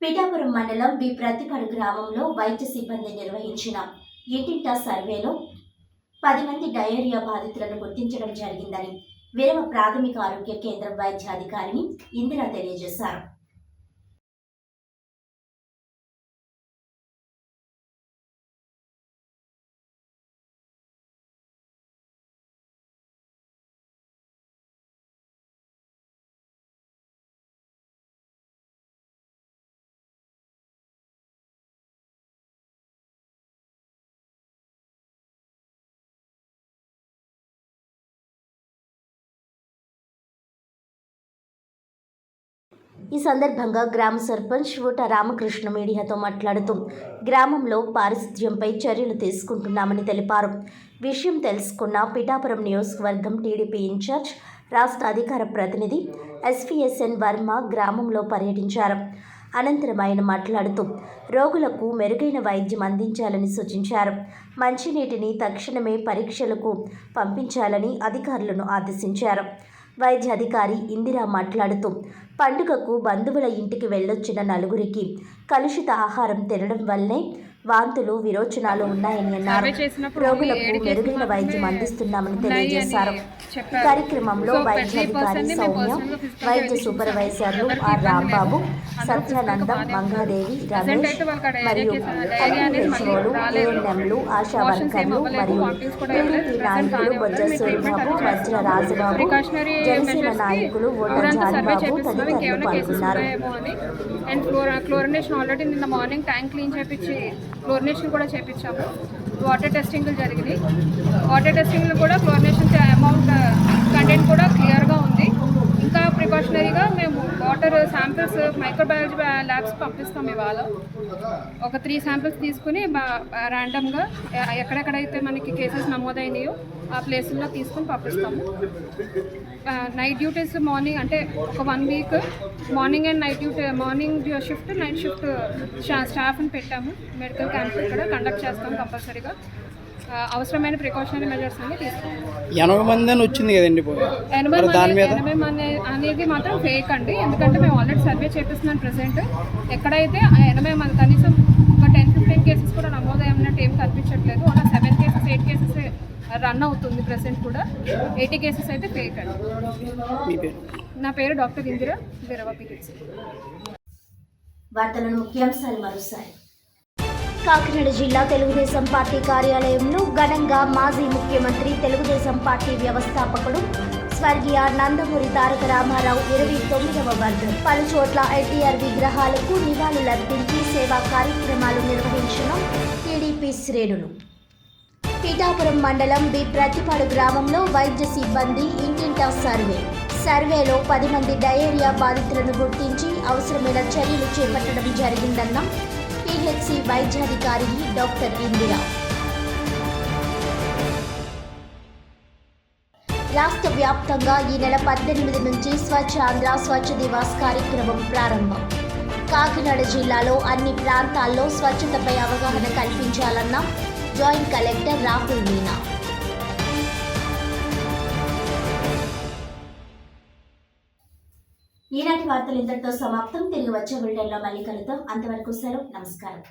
పిఠాపురం మండలం బి ప్రతిపాడు గ్రామంలో వైద్య సిబ్బంది నిర్వహించిన ఇంటింటా సర్వేలో 10 మంది డయేరియా బాధితులను గుర్తించడం జరిగిందని విరవ ప్రాథమిక ఆరోగ్య కేంద్రం వైద్యాధికారిని ఇందిరా తెలియజేశారు. ఈ సందర్భంగా గ్రామ సర్పంచ్ ఊట రామకృష్ణ మీడియాతో మాట్లాడుతూ గ్రామంలో పారిశుధ్యంపై చర్యలు తీసుకుంటున్నామని తెలిపారు. విషయం తెలుసుకున్న పిఠాపురం నియోజకవర్గం టీడీపీ ఇన్ఛార్జ్ రాష్ట్ర అధికార ప్రతినిధి ఎస్విఎస్ఎన్ వర్మ గ్రామంలో పర్యటించారు. అనంతరం ఆయన మాట్లాడుతూ రోగులకు మెరుగైన వైద్యం అందించాలని సూచించారు. మంచినీటిని తక్షణమే పరీక్షలకు పంపించాలని అధికారులను ఆదేశించారు. వైద్య అధికారి ఇందిరా మాట్లాడుతూ పండుగకు బంధువుల ఇంటికి వెళ్ళొచ్చిన నలుగురికి కలుషిత ఆహారం తినడం వల్లే వాంతులు విరోచనాలు ఉన్నాయని అన్నారు. రోగులకు మెరుగైన వైద్యం అందిస్తున్నామని తెలియజేశారు. ఈ కార్యక్రమంలో వైద్యాధికారి సౌమ్య, వైద్య సూపర్వైజర్లు ఆర్ రాంబాబు, సత్యానందం, మంగాదేవి, రమేష్ మరియు హెచ్ఓలు, ఏఎన్ఎంలు, ఆశా వర్కర్లు మరియు టీడీపీ నాయకులు బొజ్జ సూరిబాబు, వజ్ర రాజబాబు, జనసేన నాయకులు ఓట జాన్బాబు తదితరులు పాల్గొన్నారు. క్లోరినేషన్ ఆల్రెడీ నిన్న మార్నింగ్ ట్యాంక్ క్లీన్ చేయించి క్లోరినేషన్ కూడా చేయించాము. వాటర్ టెస్టింగ్లు జరిగినాయి. వాటర్ టెస్టింగ్లు కూడా క్లోరినేషన్ అమౌంట్ కంటెంట్ కూడా క్లియర్గా ఉంది. ఇంకా ప్రికాషనరీగా మేము వాటర్ శాంపిల్స్ మైక్రోబయాలజీ ల్యాబ్స్ పంపిస్తాం. ఇవాళ ఒక 3 శాంపిల్స్ తీసుకుని ర్యాండమ్గా ఎక్కడెక్కడైతే మనకి కేసెస్ నమోదైనాయో ఆ ప్లేసుల్లో తీసుకుని పంపిస్తాము. నైట్ డ్యూటీస్ మార్నింగ్ అంటే ఒక 1 week morning and night duty, morning shift night shift స్టాఫ్ని పెట్టాము. మెడికల్ క్యాంప్ ఇక్కడ కండక్ట్ చేస్తాం. కంపల్సరీగా అవసరమైన ప్రికాషనరీ మెజర్స్ అన్ని తీసుకుంటాం. 80 మంది అని వచ్చింది కదండి. 80 మంది అనేది మాత్రం ఫేక్ అండి. ఎందుకంటే మేము ఆల్రెడీ సర్వే చేపిస్తున్నాం. ప్రెసెంట్ ఎక్కడైతే 80 మంది కనీసం ఒక 10-15 కేసెస్ కూడా నమోదయ్యన్నట్టు ఏం కనిపించట్లేదు. ఒక 7 కేసెస్ 8 కేసెస్ రన్ అవుతుంది. ప్రెసెంట్ కూడా 80 కేసెస్ అయితే ఫేక్ అండి. నా పేరు డాక్టర్ ఇందిరా, విరవ పిహెచ్సి. వార్తలను ముఖ్యాంశాలు మరోసారి. కాకినాడ జిల్లా తెలుగుదేశం పార్టీ కార్యాలయంలో ఘనంగా మాజీ ముఖ్యమంత్రి, తెలుగుదేశం పార్టీ వ్యవస్థాపకుడు స్వర్గీయ నందమూరి తారక రామారావు 29వ వర్ధంతి. పలు చోట్ల ఎన్టీఆర్ విగ్రహాలకు నివాళులర్పించి సేవా కార్యక్రమాలు నిర్వహించిన టీడీపీ శ్రేణులు. పిఠాపురం మండలం బి ప్రతిపాడు గ్రామంలో వైద్య సిబ్బంది ఇంటింటా సర్వేలో 10 మంది డయేరియా బాధితులను గుర్తించి అవసరమైన చర్యలు చేపట్టడం జరిగిందన్న పిహెచ్సి వైద్యాధికారి డాక్టర్ ఇందిరా. రాష్ట్ర వ్యాప్తంగా ఈ నెల 18 నుంచి స్వచ్ఛ ఆంధ్ర స్వచ్ఛ దివాస్ కార్యక్రమం ప్రారంభం. కాకినాడ జిల్లాలో అన్ని ప్రాంతాల్లో స్వచ్ఛతపై అవగాహన కల్పించాలన్న జాయింట్ కలెక్టర్ రాహుల్ మీనా. ఈనాటి వార్తలు ఇంతటితో సమాప్తం. తిరిగి వచ్చే బులెటిన్లో మళ్ళీ కలుద్దాం. అంతవరకు సెలవు. నమస్కారం.